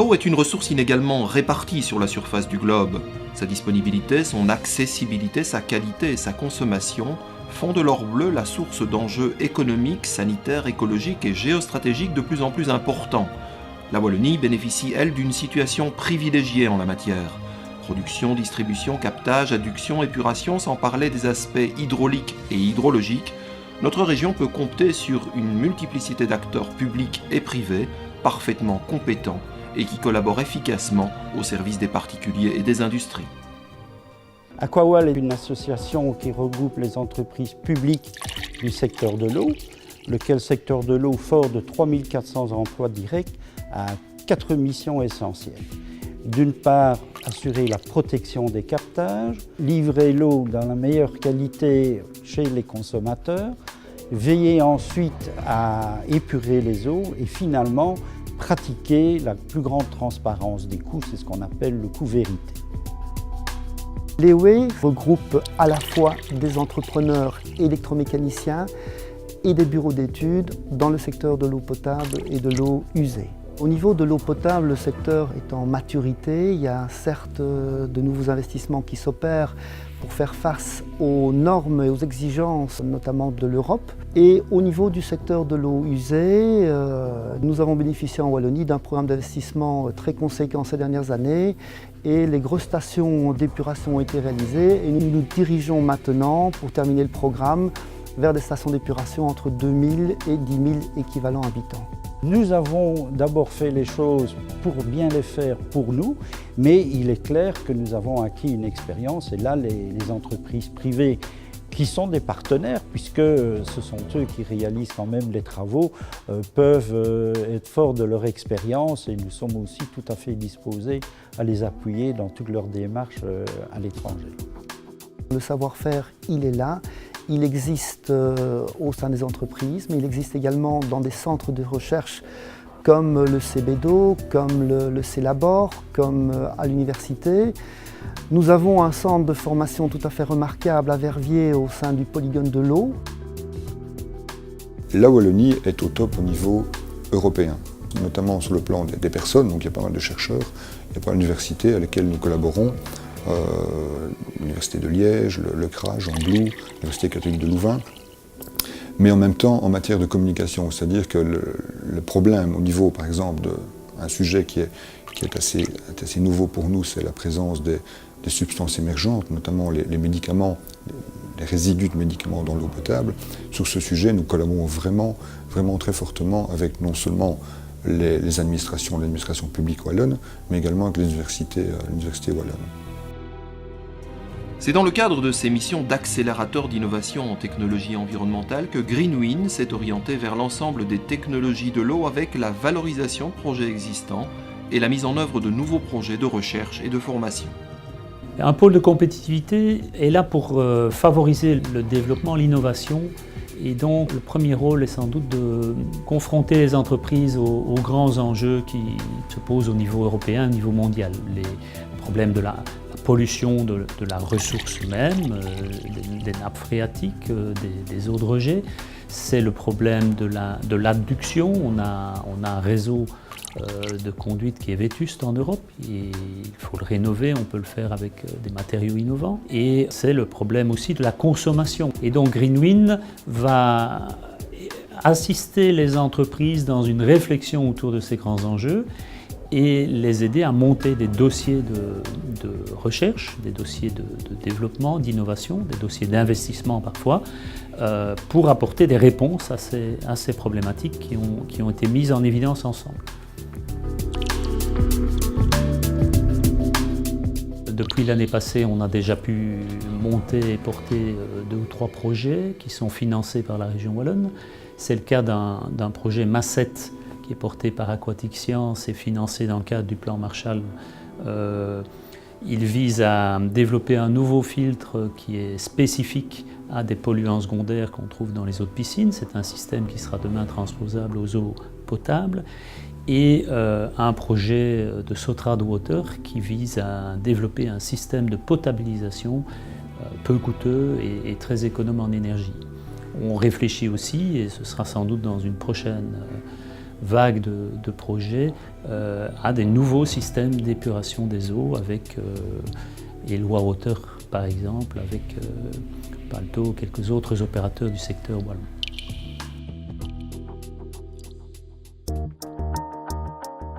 L'eau est une ressource inégalement répartie sur la surface du globe. Sa disponibilité, son accessibilité, sa qualité et sa consommation font de l'or bleu la source d'enjeux économiques, sanitaires, écologiques et géostratégiques de plus en plus importants. La Wallonie bénéficie, elle, d'une situation privilégiée en la matière. Production, distribution, captage, adduction, épuration, sans parler des aspects hydrauliques et hydrologiques, notre région peut compter sur une multiplicité d'acteurs publics et privés parfaitement compétents et qui collaborent efficacement au service des particuliers et des industries. Aquawal est une association qui regroupe les entreprises publiques du secteur de l'eau, lequel secteur de l'eau, fort de 3400 emplois directs, a 4 missions essentielles. D'une part, assurer la protection des captages, livrer l'eau dans la meilleure qualité chez les consommateurs, veiller ensuite à épurer les eaux et finalement pratiquer la plus grande transparence des coûts, c'est ce qu'on appelle le coût vérité. L'EWE regroupe à la fois des entrepreneurs électromécaniciens et des bureaux d'études dans le secteur de l'eau potable et de l'eau usée. Au niveau de l'eau potable, le secteur est en maturité. Il y a certes de nouveaux investissements qui s'opèrent pour faire face aux normes et aux exigences, notamment de l'Europe. Et au niveau du secteur de l'eau usée, nous avons bénéficié en Wallonie d'un programme d'investissement très conséquent ces dernières années et les grosses stations d'épuration ont été réalisées et nous nous dirigeons maintenant pour terminer le programme vers des stations d'épuration entre 2000 et 10 000 équivalents habitants. Nous avons d'abord fait les choses pour bien les faire pour nous, mais il est clair que nous avons acquis une expérience et là les entreprises privées qui sont des partenaires, puisque ce sont eux qui réalisent quand même les travaux, peuvent être forts de leur expérience et nous sommes aussi tout à fait disposés à les appuyer dans toutes leurs démarches à l'étranger. Le savoir-faire, il est là. Il existe au sein des entreprises, mais il existe également dans des centres de recherche comme le CBDO, comme le CELABOR, comme à l'université. Nous avons un centre de formation tout à fait remarquable à Verviers au sein du polygone de l'eau. La Wallonie est au top au niveau européen, notamment sur le plan des personnes, donc il y a pas mal de chercheurs, il y a pas mal d'universités à lesquelles nous collaborons. L'Université de Liège, le CRA, Jean Blou, l'Université catholique de Louvain, mais en même temps en matière de communication, c'est-à-dire que le problème au niveau, par exemple, d'un sujet qui est assez nouveau pour nous, c'est la présence des substances émergentes, notamment les médicaments, les résidus de médicaments dans l'eau potable. Sur ce sujet, nous collaborons vraiment très fortement avec non seulement les administrations, l'administration publique wallonne, mais également avec l'université wallonne. C'est dans le cadre de ses missions d'accélérateur d'innovation en technologie environnementale que Greenwind s'est orienté vers l'ensemble des technologies de l'eau avec la valorisation de projets existants et la mise en œuvre de nouveaux projets de recherche et de formation. Un pôle de compétitivité est là pour favoriser le développement, l'innovation. Et donc le premier rôle est sans doute de confronter les entreprises aux grands enjeux qui se posent au niveau européen, au niveau mondial. Les problèmes de la pollution de la ressource même, des nappes phréatiques, des eaux de rejet. C'est le problème de l'adduction. On a un réseau de conduite qui est vétuste en Europe et il faut le rénover, on peut le faire avec des matériaux innovants. Et c'est le problème aussi de la consommation. Et donc Greenwind va assister les entreprises dans une réflexion autour de ces grands enjeux et les aider à monter des dossiers de recherche, des dossiers de développement, d'innovation, des dossiers d'investissement parfois, pour apporter des réponses à ces problématiques qui ont été mises en évidence ensemble. Depuis l'année passée, on a déjà pu monter et porter 2 ou 3 projets qui sont financés par la région wallonne. C'est le cas d'un projet MASSET qui est porté par Aquatic Science et financé dans le cadre du plan Marshall. Il vise à développer un nouveau filtre qui est spécifique à des polluants secondaires qu'on trouve dans les eaux de piscine. C'est un système qui sera demain transposable aux eaux potables. Et un projet de Sotrad Water qui vise à développer un système de potabilisation peu coûteux et très économe en énergie. On réfléchit aussi, et ce sera sans doute dans une prochaine vague de projets à des nouveaux systèmes d'épuration des eaux avec Eloi Water par exemple, avec Palto, quelques autres opérateurs du secteur wallon.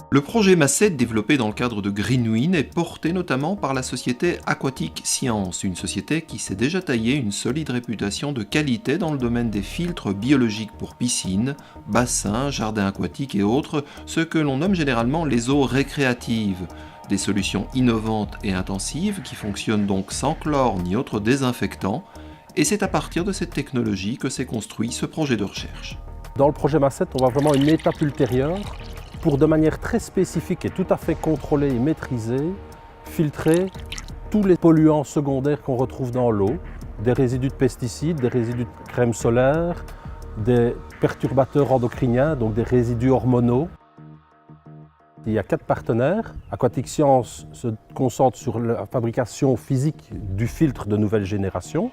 Le projet Masset, développé dans le cadre de Greenwind, est porté notamment par la société Aquatic Science, une société qui s'est déjà taillé une solide réputation de qualité dans le domaine des filtres biologiques pour piscines, bassins, jardins aquatiques et autres, ce que l'on nomme généralement les eaux récréatives. Des solutions innovantes et intensives qui fonctionnent donc sans chlore ni autre désinfectant, et c'est à partir de cette technologie que s'est construit ce projet de recherche. Dans le projet Masset, on va vraiment une étape ultérieure pour, de manière très spécifique et tout à fait contrôlée et maîtrisée, filtrer tous les polluants secondaires qu'on retrouve dans l'eau, des résidus de pesticides, des résidus de crème solaire, des perturbateurs endocriniens, donc des résidus hormonaux. Il y a 4 partenaires. Aquatic Science se concentre sur la fabrication physique du filtre de nouvelle génération.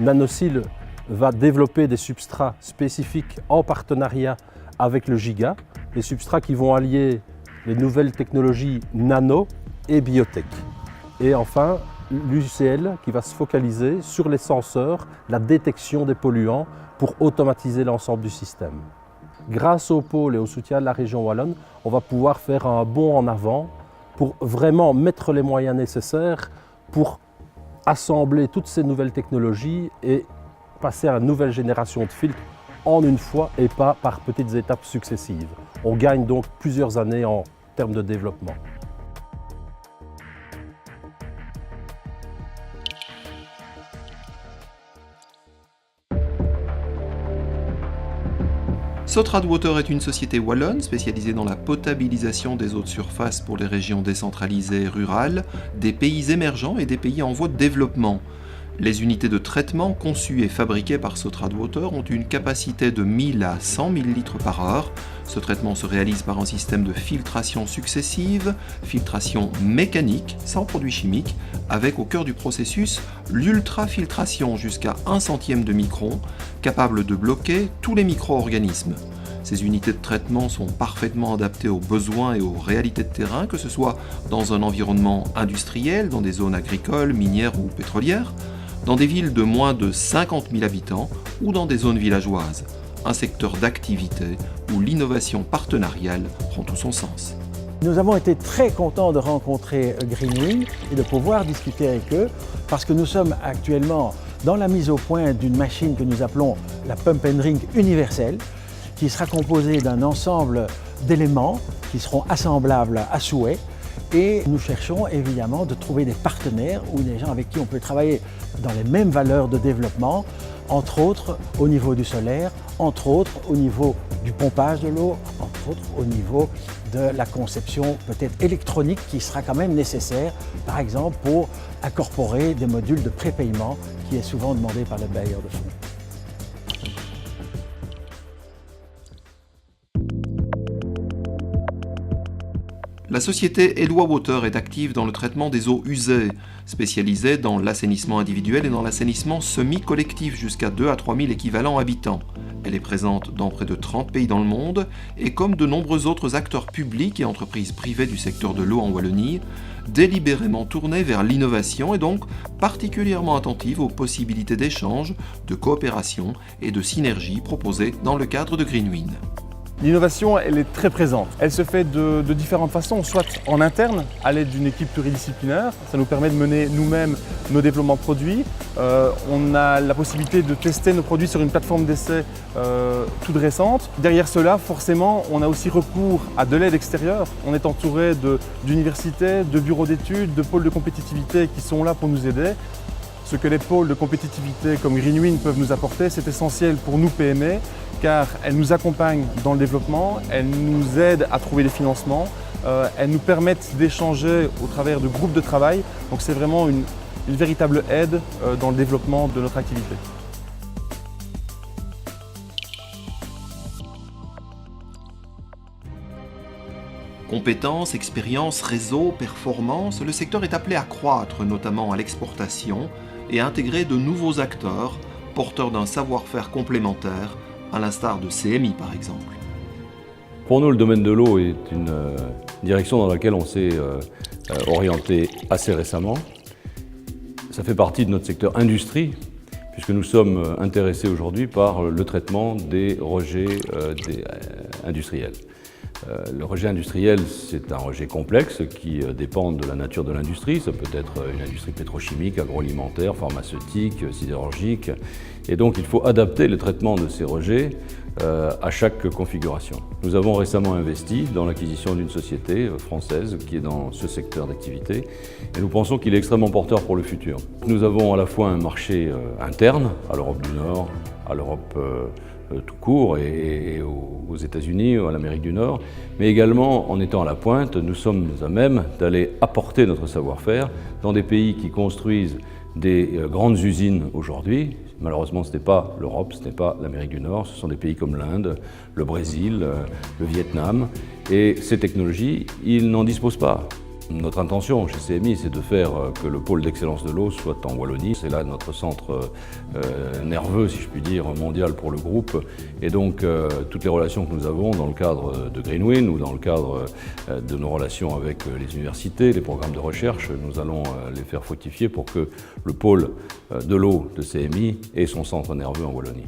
Nanosil va développer des substrats spécifiques en partenariat avec le Giga, des substrats qui vont allier les nouvelles technologies nano et biotech. Et enfin, l'UCL qui va se focaliser sur les senseurs, la détection des polluants pour automatiser l'ensemble du système. Grâce au pôle et au soutien de la région wallonne, on va pouvoir faire un bond en avant pour vraiment mettre les moyens nécessaires pour assembler toutes ces nouvelles technologies et passer à une nouvelle génération de filtres en une fois et pas par petites étapes successives. On gagne donc plusieurs années en termes de développement. Sotrad Water est une société wallonne spécialisée dans la potabilisation des eaux de surface pour les régions décentralisées et rurales, des pays émergents et des pays en voie de développement. Les unités de traitement conçues et fabriquées par Sotrad Water ont une capacité de 1000 à 100 000 litres par heure. Ce traitement se réalise par un système de filtration successive, filtration mécanique, sans produits chimiques, avec au cœur du processus l'ultrafiltration jusqu'à 1 centième de micron, capable de bloquer tous les micro-organismes. Ces unités de traitement sont parfaitement adaptées aux besoins et aux réalités de terrain, que ce soit dans un environnement industriel, dans des zones agricoles, minières ou pétrolières, dans des villes de moins de 50 000 habitants ou dans des zones villageoises. Un secteur d'activité où l'innovation partenariale prend tout son sens. Nous avons été très contents de rencontrer Greenwind et de pouvoir discuter avec eux parce que nous sommes actuellement dans la mise au point d'une machine que nous appelons la Pump and Ring universelle qui sera composée d'un ensemble d'éléments qui seront assemblables à souhait. Et nous cherchons évidemment de trouver des partenaires ou des gens avec qui on peut travailler dans les mêmes valeurs de développement, entre autres au niveau du solaire, entre autres au niveau du pompage de l'eau, entre autres au niveau de la conception peut-être électronique qui sera quand même nécessaire, par exemple pour incorporer des modules de prépaiement qui est souvent demandé par les bailleurs de fonds. La société Eloi Water est active dans le traitement des eaux usées, spécialisée dans l'assainissement individuel et dans l'assainissement semi-collectif jusqu'à 2 à 3 000 équivalents habitants. Elle est présente dans près de 30 pays dans le monde et comme de nombreux autres acteurs publics et entreprises privées du secteur de l'eau en Wallonie, délibérément tournée vers l'innovation et donc particulièrement attentive aux possibilités d'échange, de coopération et de synergie proposées dans le cadre de Greenwind. L'innovation, elle est très présente. Elle se fait de différentes façons, soit en interne, à l'aide d'une équipe pluridisciplinaire. Ça nous permet de mener nous-mêmes nos développements produits. On a la possibilité de tester nos produits sur une plateforme d'essai toute récente. Derrière cela, forcément, on a aussi recours à de l'aide extérieure. On est entouré d'universités, de bureaux d'études, de pôles de compétitivité qui sont là pour nous aider. Ce que les pôles de compétitivité comme Greenwind peuvent nous apporter, c'est essentiel pour nous PME, car elles nous accompagnent dans le développement, elles nous aident à trouver des financements, elles nous permettent d'échanger au travers de groupes de travail. Donc c'est vraiment une véritable aide dans le développement de notre activité. Compétences, expérience, réseau, performance, le secteur est appelé à croître, notamment à l'exportation, et à intégrer de nouveaux acteurs, porteurs d'un savoir-faire complémentaire, à l'instar de CMI par exemple. pour nous, le domaine de l'eau est une direction dans laquelle on s'est orienté assez récemment. Ça fait partie de notre secteur industrie, puisque nous sommes intéressés aujourd'hui par le traitement des rejets industriels. Le rejet industriel, c'est un rejet complexe qui dépend de la nature de l'industrie. Ça peut être une industrie pétrochimique, agroalimentaire, pharmaceutique, sidérurgique. Et donc il faut adapter le traitement de ces rejets à chaque configuration. Nous avons récemment investi dans l'acquisition d'une société française qui est dans ce secteur d'activité et nous pensons qu'il est extrêmement porteur pour le futur. Nous avons à la fois un marché interne à l'Europe du Nord, à l'Europe tout court et aux États-Unis, à l'Amérique du Nord, mais également en étant à la pointe, nous sommes à même d'aller apporter notre savoir-faire dans des pays qui construisent des grandes usines aujourd'hui. Malheureusement, ce n'est pas l'Europe, ce n'est pas l'Amérique du Nord, ce sont des pays comme l'Inde, le Brésil, le Vietnam. Et ces technologies, ils n'en disposent pas. Notre intention chez CMI, c'est de faire que le pôle d'excellence de l'eau soit en Wallonie. C'est là notre centre nerveux, si je puis dire, mondial pour le groupe. Et donc, toutes les relations que nous avons dans le cadre de Greenwind ou dans le cadre de nos relations avec les universités, les programmes de recherche, nous allons les faire fructifier pour que le pôle de l'eau de CMI ait son centre nerveux en Wallonie.